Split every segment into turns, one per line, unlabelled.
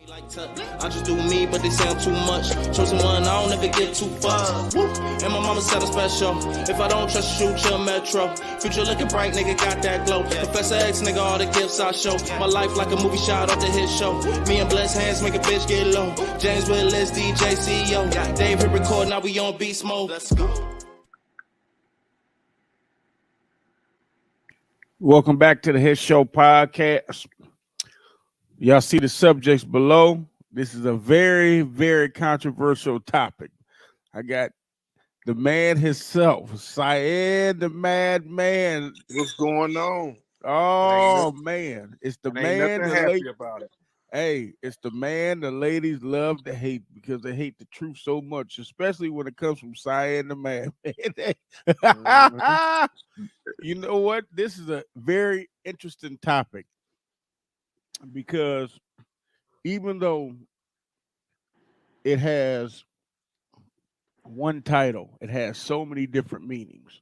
I just do me, but they say I'm too much. Chosen one, I don't ever get too far. And my mama said I'm special. If I don't trust you, shoot your metro. Future looking bright, nigga, got that glow. Professor X, nigga, all the gifts I show. My life like a movie shot off the hit show. Me and Bless Hands make a bitch get low. James Willis, DJ CEO. Dave hit record, now we on beast mode. Let's go.
Welcome back to the Hit Show podcast. Y'all see the subjects below. This is a very, very controversial topic. I got the man himself, Syed the Madman.
What's going on?
Oh, man. It's the man.
Ain't nothing happy about it.
Hey, it's the man the ladies love to hate because they hate the truth so much, especially when it comes from Syed the Madman. You know what? This is a very interesting topic because even though it has one title, it has so many different meanings.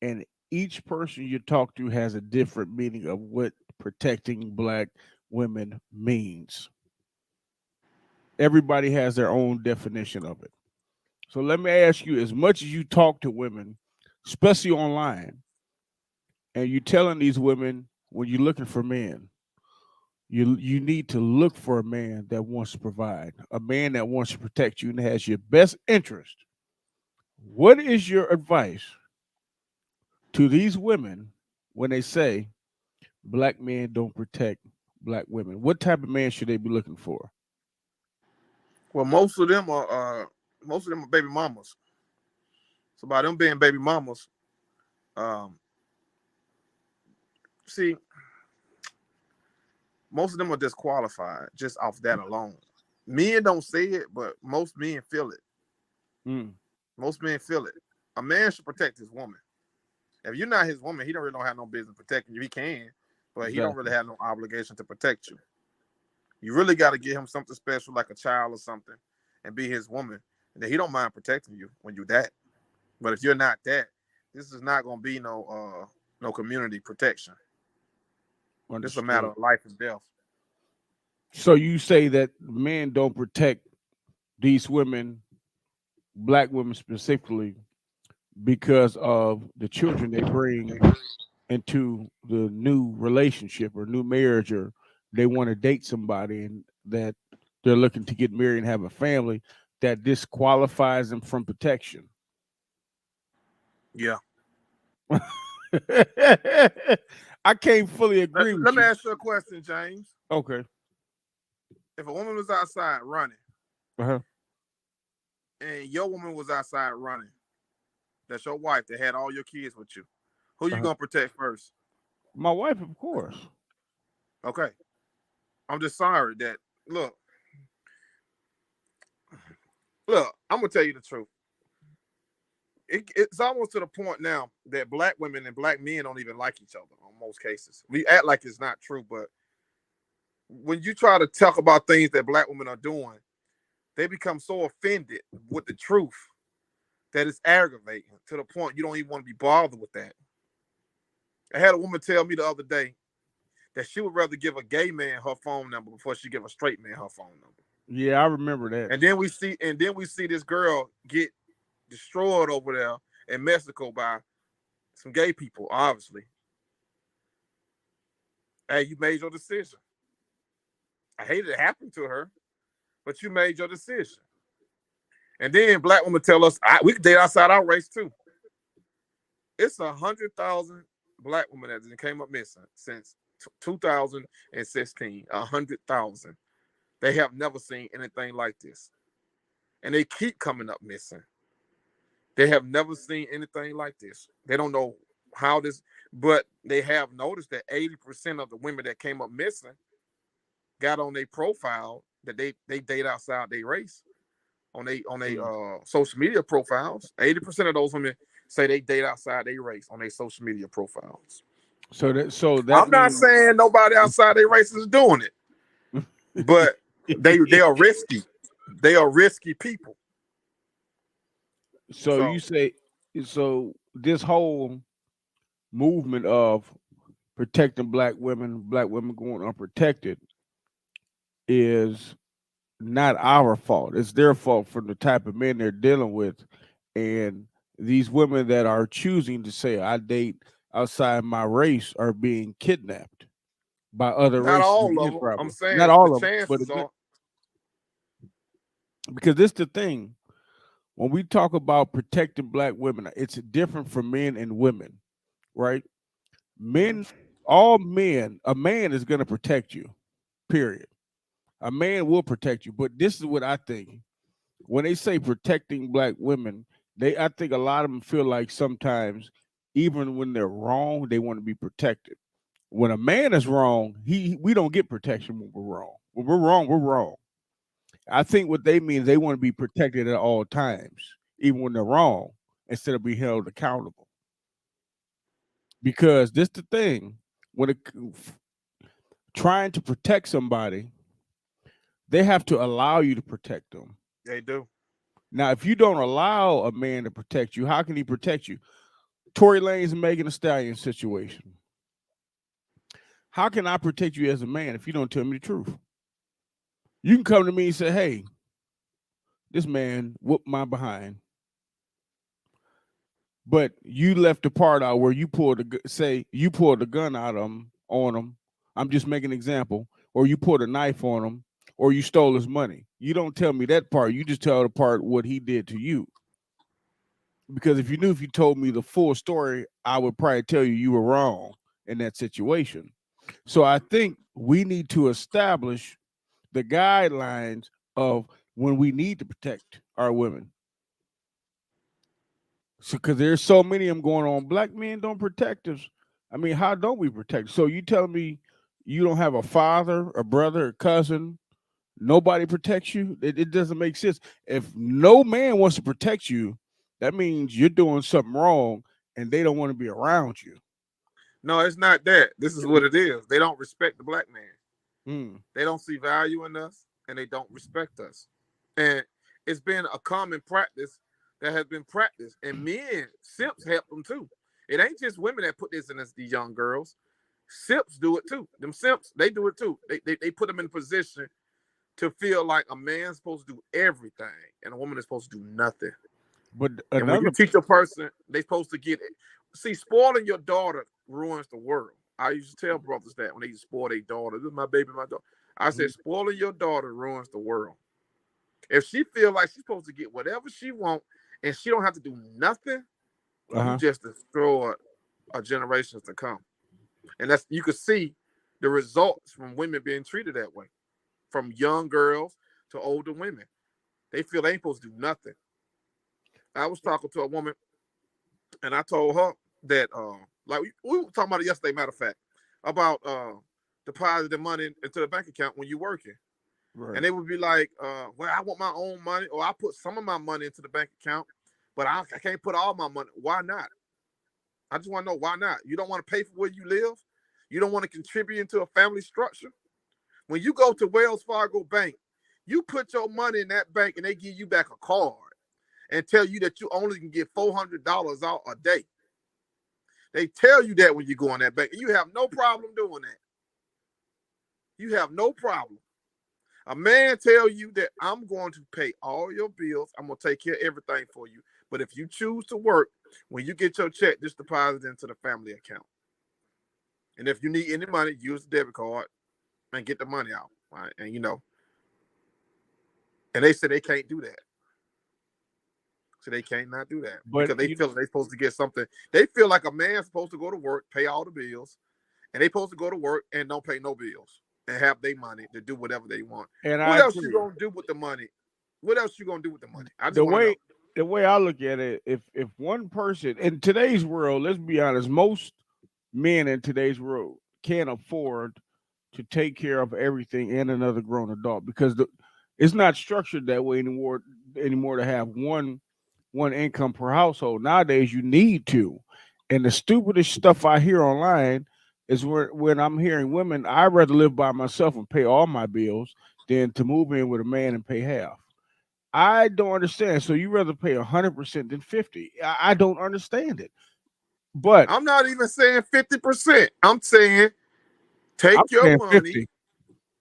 And each person you talk to has a different meaning of what protecting Black women means. Everybody has their own definition of it. So let me ask you, as much as you talk to women, especially online, and you're telling these women when you're looking for men, you need to look for a man that wants to provide, a man that wants to protect you and has your best interest. What is your advice to these women when they say Black men don't protect Black women? What type of man should they be looking for?
Well, most of them are baby mamas. So by them being baby mamas, see, most of them are disqualified just off that alone. Men don't say it, but most men feel it. Most men feel it. A man should protect his woman. If you're not his woman, he don't really have no business protecting you. He can, but he don't really have no obligation to protect you. You really got to give him something special, like a child or something, and be his woman. And then he don't mind protecting you when you're that. But if you're not that, this is not going to be no community protection. This is a matter of life and death.
So you say that men don't protect these women, Black women specifically, because of the children they bring into the new relationship or new marriage, or they want to date somebody and that they're looking to get married and have a family, that disqualifies them from protection.
Yeah.
I can't fully agree with you.
Let me ask you a question, James.
Okay.
If a woman was outside running,
and
your woman was outside running, that's your wife that had all your kids with you, who you gonna protect first?
My wife, of course.
Okay. I'm just sorry that look, I'm gonna tell you the truth. It's almost to the point now that Black women and Black men don't even like each other in most cases. We act like it's not true, but when you try to talk about things that Black women are doing, they become so offended with the truth that it's aggravating to the point you don't even want to be bothered with that. I had a woman tell me the other day that she would rather give a gay man her phone number before she give a straight man her phone number.
Yeah, I remember that.
And then we see this girl get destroyed over there in Mexico by some gay people, obviously. Hey, you made your decision. I hate it happened to her, but you made your decision. And then Black women tell us we can date outside our race too. It's 100,000 Black women that came up missing since 2016. 100,000. They have never seen anything like this, and they keep coming up missing. They have never seen anything like this. They don't know how this, but they have noticed that 80% of the women that came up missing got on their profile that they date outside their race. On they social media profiles, 80% of those women say they date outside their race on their social media profiles.
So that
I'm not saying nobody outside their race is doing it, but they are risky. They are risky people.
So you say, so this whole movement of protecting Black women going unprotected is not our fault. It's their fault for the type of men they're dealing with. And these women that are choosing to say, I date outside my race, are being kidnapped by other
Not
races.
all of them. I'm
Not
saying the
all of them, but
chances are.
because this is the thing. When we talk about protecting black women, it's different for men and women, right? Men, all men, a man is going to protect you, period. A man will protect you. But this is what I think. When they say protecting black women, I think a lot of them feel like sometimes, even when they're wrong, they want to be protected. When a man is wrong, we don't get protection when we're wrong. When we're wrong, we're wrong. I think what they mean is they want to be protected at all times, even when they're wrong, instead of being held accountable. Because this the thing, when trying to protect somebody, they have to allow you to protect them.
They do.
Now, if you don't allow a man to protect you, how can he protect you? Tory Lanez and Megan Thee Stallion situation. How can I protect you as a man if you don't tell me the truth? You can come to me and say, hey, this man whooped my behind. But you left the part out where you pulled the gun out on him. I'm just making an example. Or you pulled a knife on him, or you stole his money. You don't tell me that part. You just tell the part what he did to you. Because if you told me the full story, I would probably tell you were wrong in that situation. So I think we need to establish the guidelines of when we need to protect our women. So, because there's so many of them going on, black men don't protect us. I mean, how don't we protect? So you tell me you don't have a father, a brother, a cousin, nobody protects you? It doesn't make sense. If no man wants to protect you, that means you're doing something wrong and they don't want to be around you.
No, it's not that. This is what it is. They don't respect the black man.
Mm.
They don't see value in us, and they don't respect us. And it's been a common practice that has been practiced. And men, simps help them too. It ain't just women that put this in us, these young girls. Simps do it too. Them simps, they do it too. They put them in a position to feel like a man's supposed to do everything and a woman is supposed to do nothing.
But
and when you teach a person, they're supposed to get it. See, spoiling your daughter ruins the world. I used to tell brothers that when they used to spoil their daughter. This is my baby, my daughter. I said, spoiling your daughter ruins the world. If she feel like she's supposed to get whatever she wants and she don't have to do nothing, you just destroy a generations to come. And that's, you could see the results from women being treated that way, from young girls to older women. They feel they ain't supposed to do nothing. I was talking to a woman, and I told her that, like we were talking about it yesterday, matter of fact, about depositing money into the bank account when you're working. Right. And they would be like, well, I want my own money, or I put some of my money into the bank account, but I can't put all my money. Why not? I just want to know why not. You don't want to pay for where you live? You don't want to contribute into a family structure? When you go to Wells Fargo Bank, you put your money in that bank and they give you back a card and tell you that you only can get $400 out a day. They tell you that when you go in that bank. You have no problem doing that. You have no problem. A man tell you that I'm going to pay all your bills. I'm going to take care of everything for you. But if you choose to work, when you get your check, just deposit it into the family account. And if you need any money, use the debit card and get the money out. Right? And and they said they can't do that. So they can't not do that because they feel they're supposed to get something. They feel like a man's supposed to go to work, pay all the bills, and they supposed to go to work and don't pay no bills and have their money to do whatever they want. And what else you gonna do with the money? What else you gonna do with the money? I just
the way I look at it, if one person in today's world, let's be honest, most men in today's world can't afford to take care of everything and another grown adult because it's not structured that way anymore to have one income per household. Nowadays, you need to. And the stupidest stuff I hear online is when I'm hearing women, I'd rather live by myself and pay all my bills than to move in with a man and pay half. I don't understand. So you rather pay 100% than 50%. I don't understand it. But
I'm not even saying 50%. I'm saying take your money. 50.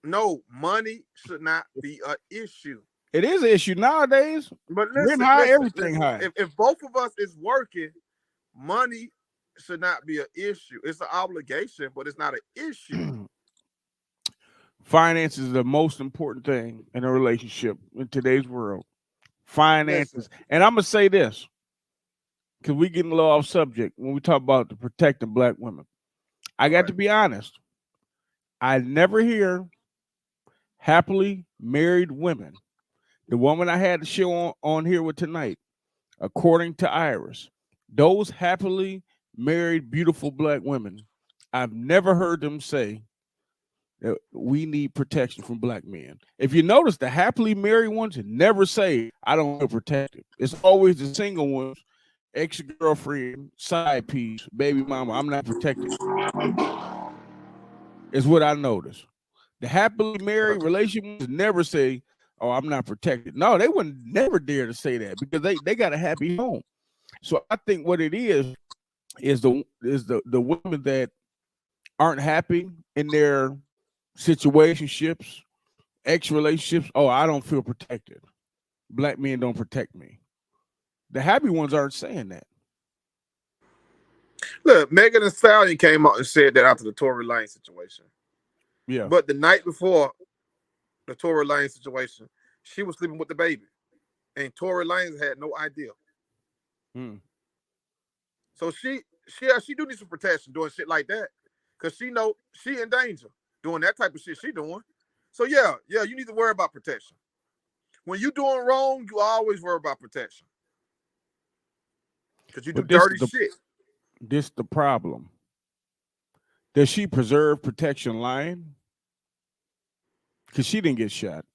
No, money should not be an issue.
It is an issue nowadays.
But listen,
everything high.
If both of us is working, money should not be an issue. It's an obligation, but it's not an issue.
Finance is the most important thing in a relationship in today's world. Finances. And I'm gonna say this, because we getting a little off subject when we talk about the protecting black women. I got to be honest. I never hear happily married women. The woman I had to show on here with tonight, according to Iris, those happily married, beautiful black women, I've never heard them say that we need protection from black men. If you notice, the happily married ones never say, I don't feel protected. It's always the single ones, ex-girlfriend, side piece, baby mama, I'm not protected. Is what I noticed. The happily married relationships never say, oh, I'm not protected. No, they would never dare to say that because they got a happy home. So I think what it is the women that aren't happy in their situationships, ex-relationships. Oh, I don't feel protected. Black men don't protect me. The happy ones aren't saying that.
Look, Megan Thee Stallion came out and said that after the Tory Lanez situation.
Yeah.
But the night before the Tory Lanez situation, she was sleeping with the baby. And Tory Lanez had no idea. So she do need some protection doing shit like that. Because she know she in danger doing that type of shit she doing. So yeah, you need to worry about protection. When you doing wrong, you always worry about protection. Because you do dirty shit.
This the problem. Does she preserve protection lying? Because she didn't get shot.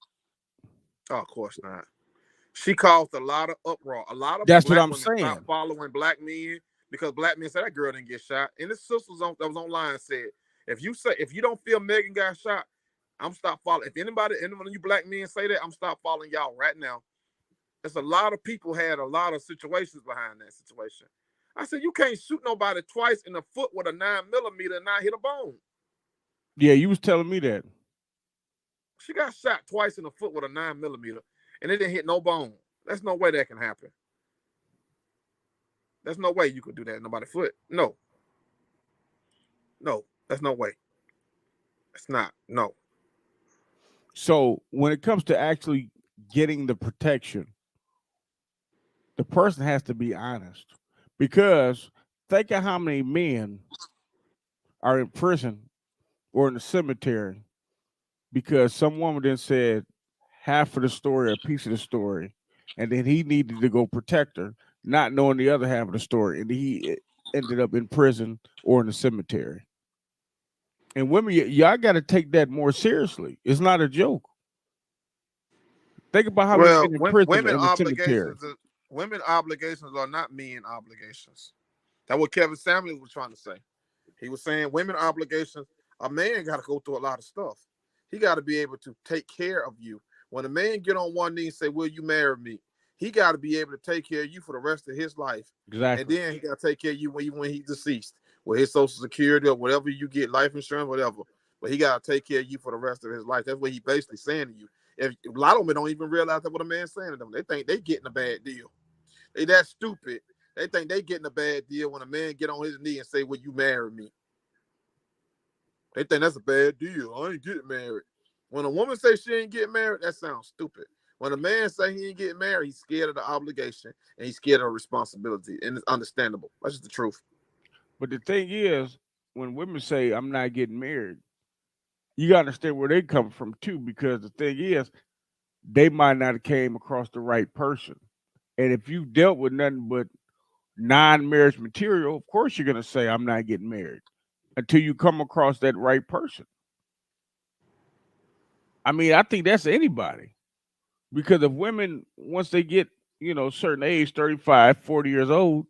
Oh, of course not. She caused a lot of uproar. A lot of
that's what I'm saying.
Stopped following black men because black men said that girl didn't get shot. And this sister that was online said, if you don't feel Megan got shot, I'm stop following. If any of you black men say that, I'm stop following y'all right now. There's a lot of people had a lot of situations behind that situation. I said, you can't shoot nobody twice in the foot with a 9mm and not hit a bone.
Yeah, you was telling me that.
She got shot twice in the foot with a 9mm and it didn't hit no bone. There's no way that can happen. There's no way you could do that in nobody's foot. No, there's no way. It's not. No.
So when it comes to actually getting the protection, the person has to be honest. Because think of how many men are in prison or in the cemetery because some woman then said half of the story, a piece of the story, and then he needed to go protect her, not knowing the other half of the story, and he ended up in prison or in the cemetery. And women, y'all got to take that more seriously. It's not a joke. Think about how many men in prison in the cemetery.
Women obligations are not men obligations. That's what Kevin Samuels was trying to say. He was saying women obligations, a man got to go through a lot of stuff. He got to be able to take care of you. When a man get on one knee and say, will you marry me? He got to be able to take care of you for the rest of his life.
Exactly.
And then he got to take care of you when he's deceased, with his Social Security or whatever you get, life insurance, whatever. But he got to take care of you for the rest of his life. That's what he basically saying to you. If a lot of them don't even realize that what a man's saying to them. They think they getting a bad deal. They that stupid. They think they getting a bad deal when a man get on his knee and say, will you marry me? They think that's a bad deal. I ain't getting married. When a woman say she ain't getting married, that sounds stupid. When a man say he ain't getting married, he's scared of the obligation and he's scared of the responsibility. And it's understandable. That's just the truth.
But the thing is, when women say, I'm not getting married, you got to understand where they come from too, because the thing is, they might not have came across the right person. And if you dealt with nothing but non-marriage material, of course you're going to say, I'm not getting married until you come across that right person. I mean, I think that's anybody. Because if women, once they get, certain age, 35, 40 years old,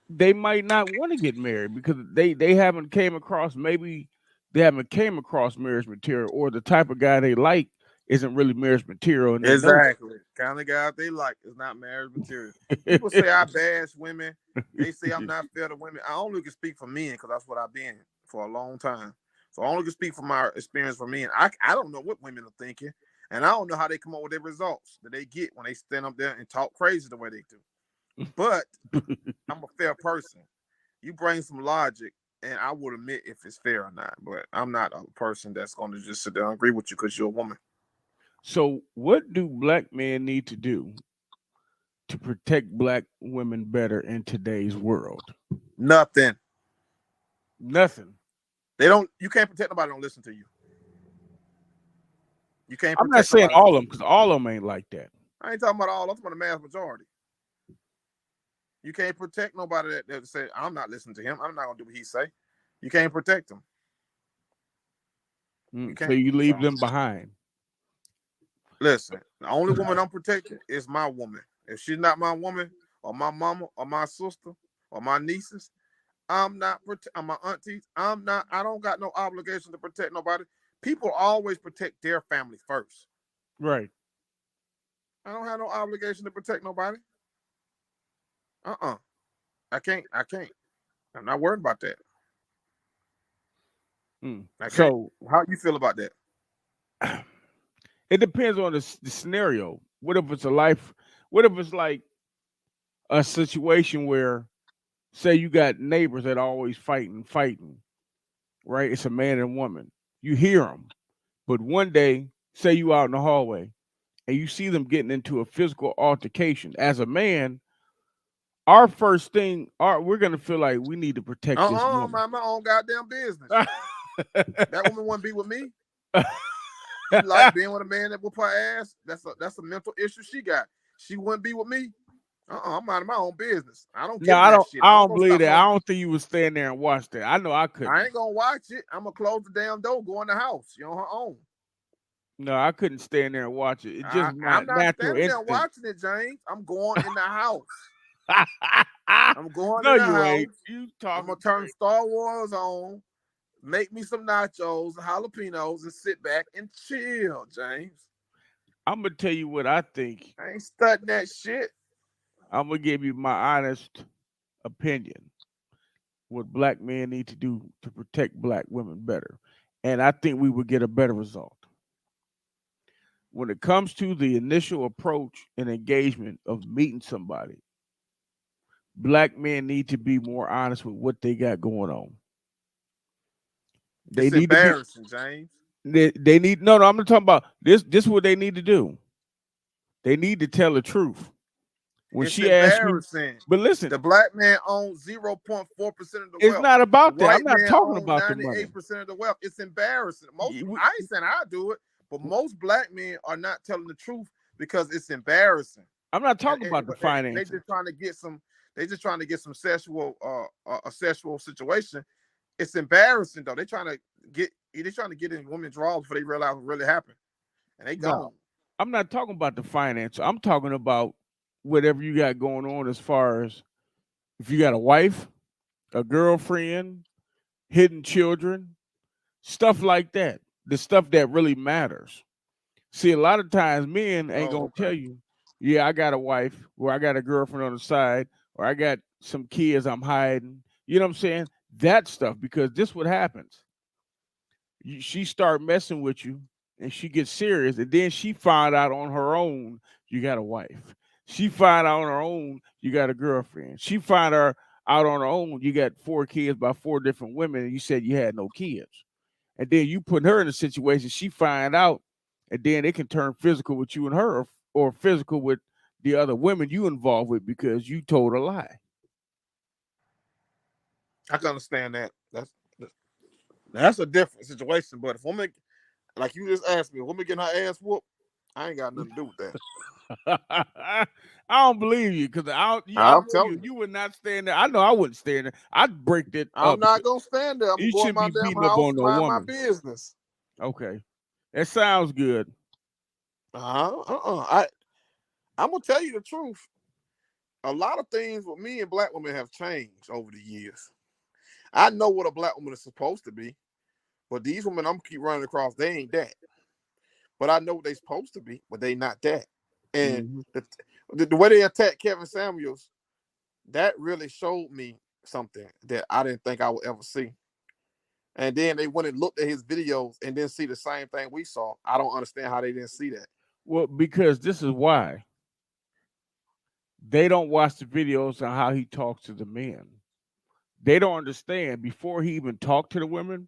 they might not want to get married because they haven't came across, maybe they haven't came across marriage material, or the type of guy they like isn't really marriage material. And
exactly. Kind of guy they like is not marriage material. People say I bash women. They say I'm not fair to women. I only can speak for men because that's what I've been for a long time. So I only can speak from my experience for me. And I don't know what women are thinking. And I don't know how they come up with their results that they get when they stand up there and talk crazy the way they do. But I'm a fair person. You bring some logic, and I would admit if it's fair or not. But I'm not a person that's going to just sit there and agree with you because you're a woman.
So what do black men need to do to protect black women better in today's world?
Nothing.
Nothing.
You can't protect nobody that don't listen to you. You can't protect
I'm not saying all of them,
because
because all of them ain't like that.
I ain't talking about all. I'm talking about the mass majority. You can't protect nobody that say, I'm not listening to him. I'm not going to do what he say. You can't protect them.
So you leave them behind.
Listen, the only woman I'm protecting is my woman. If she's not my woman or my mama or my sister or my nieces, I'm my aunties. I don't got no obligation to protect nobody. People always protect their family first.
Right.
I don't have no obligation to protect nobody. I can't. I'm not worried about that. So how you feel about that?
It depends on the scenario. What if it's what if it's like a situation where, say you got neighbors that are always fighting, right? It's a man and woman. You hear them, but one day, say you out in the hallway and you see them getting into a physical altercation. As a man, our first thing, we're gonna feel like we need to protect this woman.
Mind my own goddamn business. That woman wouldn't be with me. She like being with a man that whoop her ass. That's a mental issue she got. She wouldn't be with me. I'm minding my own business. I don't care.
I don't believe that. I don't think you would stand there and watch that. I know I couldn't.
I ain't gonna watch it. I'm gonna close the damn door, go in the house. She on her own.
No, I couldn't stand there and watch it. It's just
I'm not standing there watching it, James. I'm going in the house. I'm going in the house.
Ain't.
I'm gonna turn Star Wars on, make me some nachos and jalapenos, and sit back and chill, James.
I'm gonna tell you what I think.
I ain't studying that shit.
I'm gonna give you my honest opinion. What black men need to do to protect black women better, and I think we would get a better result. When it comes to the initial approach and engagement of meeting somebody, black men need to be more honest with what they got going on.
It's embarrassing, James.
They need no. I'm not talking about this. This is what they need to do. They need to tell the truth. When
it's
she asked me, but listen,
the black man owns 0.4% of the wealth.
It's not about that. I'm not talking about the money.
98% of the wealth. It's embarrassing. I ain't saying I do it, but most black men are not telling the truth because it's embarrassing.
I'm not talking about the finances.
They just trying to get some. They just trying to get some sexual, a sexual situation. It's embarrassing though. They're trying to get in women's drawers before they realize what really happened, and they gone.
No, I'm not talking about the finance. I'm talking about whatever you got going on as far as if you got a wife, a girlfriend, hidden children, stuff like that. The stuff that really matters. See, a lot of times men ain't gonna tell you, yeah, I got a wife, or I got a girlfriend on the side, or I got some kids I'm hiding. You know what I'm saying? That stuff, because this what happens. She start messing with you, and she gets serious, and then she find out on her own you got a wife. She find out on her own you got a girlfriend. She find out on her own you got 4 kids by 4 different women, and you said you had no kids. And then you put her in a situation, she find out, and then it can turn physical with you and her, or physical with the other women you involved with because you told a lie.
I can understand that. That's a different situation. But if woman, like you just asked me, woman getting her ass whooped, I ain't got nothing to do with that.
I don't believe you because I'm telling you would not stand there. I know I wouldn't stand there. I'd break that.
I'm not gonna stand there. I'm going my damn house, mind my business.
Okay, that sounds good.
I'm gonna tell you the truth. A lot of things with me and black women have changed over the years. I know what a black woman is supposed to be, but these women I'm gonna keep running across, they ain't that. But I know what they're supposed to be, but they not that. And the way they attacked Kevin Samuels, that really showed me something that I didn't think I would ever see. And then they went and looked at his videos and didn't see the same thing we saw. I don't understand how they didn't see that.
Well, because this is why. They don't watch the videos on how he talks to the men. They don't understand. Before he even talked to the women,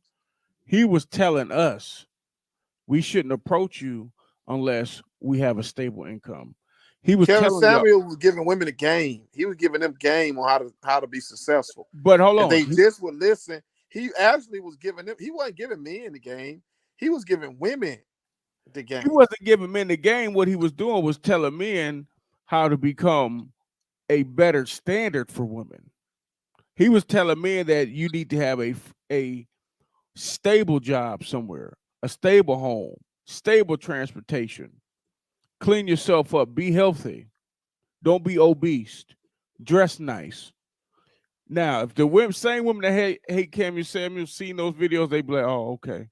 he was telling us we shouldn't approach you unless we have a stable income. He was
Kevin
telling
Samuel was giving women a game. He was giving them game on how to be successful.
But hold on,
if they just would listen, he actually was giving them. He wasn't giving men the game. He was giving women the game.
He wasn't giving men the game. What he was doing was telling men how to become a better standard for women. He was telling men that you need to have a stable job somewhere, a stable home, stable transportation, clean yourself up, be healthy, don't be obese, dress nice. Now, if the same women that hate Kevin Samuel seen those videos, they be like, oh, okay,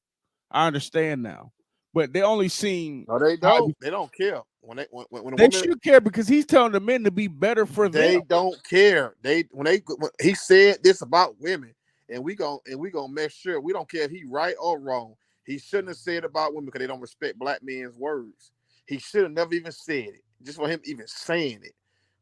I understand now. But they only seen.
No, they don't. They don't care. When
they woman, should care because he's telling the men to be better for them.
They don't care. When he said this about women, and we gonna make sure we don't care if he right or wrong. He shouldn't have said about women because they don't respect black men's words. He should have never even said it. Just for him even saying it,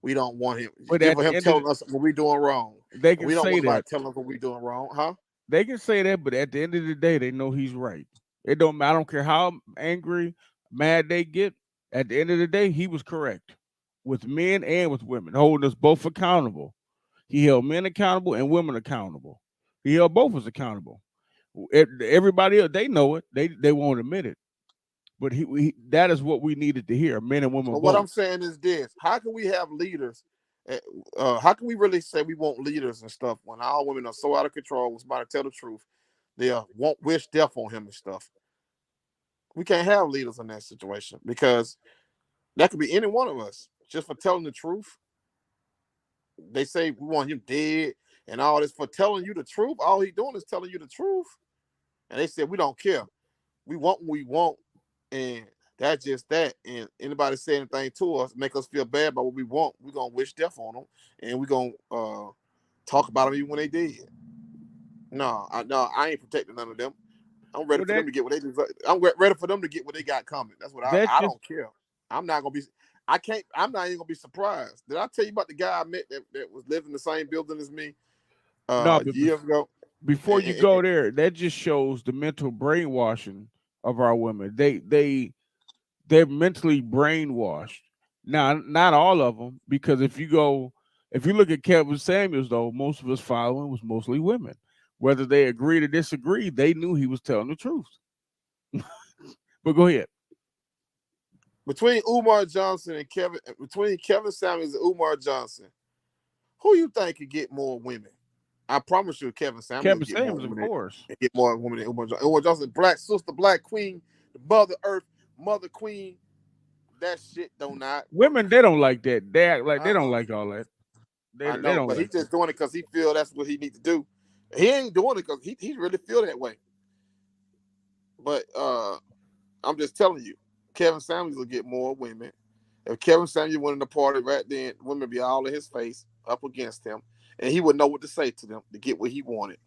we don't want him. But for him telling us what we're doing wrong.
They can
we don't
say
want
that.
Telling us what we're doing wrong, huh?
They can say that, but at the end of the day, they know he's right. It don't matter. I don't care how angry, mad they get. At the end of the day, he was correct with men and with women, holding us both accountable. He held men accountable and women accountable. He held both of us accountable. Everybody else, they know it. They won't admit it. But that is what we needed to hear, men and women.
But what I'm saying is this: how can we have leaders? How can we really say we want leaders and stuff when our women are so out of control? Was about to tell the truth. They won't wish death on him and stuff. We can't have leaders in that situation because that could be any one of us just for telling the truth. They say we want him dead and all this for telling you the truth. All he's doing is telling you the truth. And they said we don't care. We want what we want. And that's just that. And anybody say anything to us, make us feel bad about what we want, we're going to wish death on them. And we're going to talk about them even when they dead. No, I ain't protecting none of them. I'm ready for them to get what they deserve. I'm ready for them to get what they got coming. That's what I don't care. I'm not even gonna be surprised. Did I tell you about the guy I met that was living in the same building as me years ago?
Before you go there, that just shows the mental brainwashing of our women. They're mentally brainwashed. Now, not all of them, because if you look at Kevin Samuels, though, most of his following was mostly women. Whether they agreed or disagreed, they knew he was telling the truth. But go ahead.
Between Kevin Samuels and Umar Johnson, who you think could get more women? I promise you, Kevin Samuels,
of course,
get more women than Umar Johnson. Umar Johnson, black sister, black queen, the mother earth, mother queen. That shit don't not.
Women, they don't like that. They act like they don't like all that.
I know, but he's just doing it because he feel that's what he needs to do. He ain't doing it because he really feel that way. But I'm just telling you, Kevin Samuels will get more women. If Kevin Samuels went in the party right then, women be all in his face, up against him, and he would know what to say to them to get what he wanted.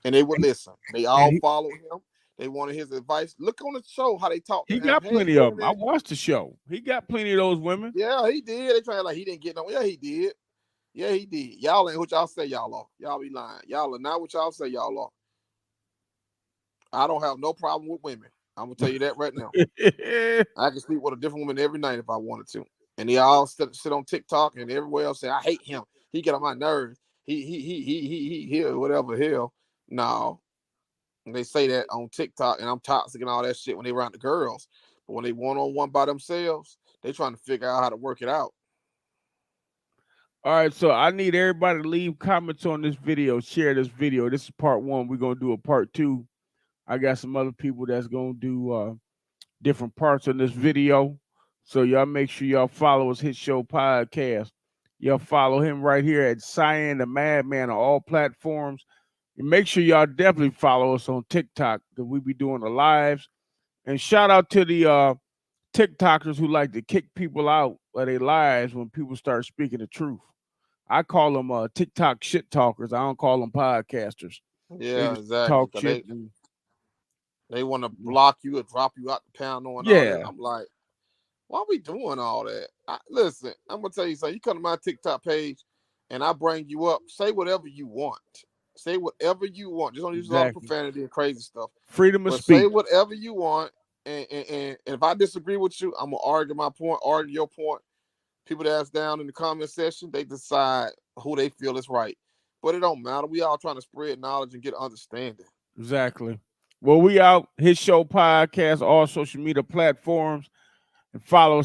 And they would listen. They all follow him. They wanted his advice. Look on the show how they talk.
He got plenty of them. I watched the show. He got plenty of those women.
Yeah, he did. They trying like he didn't get no. Yeah, he did. Yeah, he did. Y'all ain't what y'all say y'all are. Y'all be lying. Y'all are not what y'all say y'all are. I don't have no problem with women. I'm going to tell you that right now. I can sleep with a different woman every night if I wanted to. And they all sit on TikTok and everywhere else say, I hate him. He get on my nerves. He whatever hell. No. And they say that on TikTok and I'm toxic and all that shit when they around the girls. But when they one-on-one by themselves, they trying to figure out how to work it out.
All right, so I need everybody to leave comments on this video, share this video. This is part 1. We're going to do a part 2. I got some other people that's going to do different parts of this video. So y'all make sure y'all follow us, Hit Show Podcast. Y'all follow him right here at Cyan the Madman on all platforms. And make sure y'all definitely follow us on TikTok because we be doing the lives. And shout out to the TikTokers who like to kick people out of their lives when people start speaking the truth. I call them TikTok shit talkers. I don't call them podcasters.
Yeah, exactly.
Talk shit.
They want to block you or drop you out the panel and all that. I'm like, why are we doing all that? Listen, I'm gonna tell you something. You come to my TikTok page, and I bring you up. Say whatever you want. Say whatever you want. Just don't use a lot of profanity and crazy stuff.
Freedom of speech.
Say whatever you want. And if I disagree with you, I'm gonna argue my point, argue your point. People that's down in the comment section, they decide who they feel is right. But it don't matter. We all trying to spread knowledge and get understanding.
Exactly. Well, we out. His show podcast, all social media platforms, and follow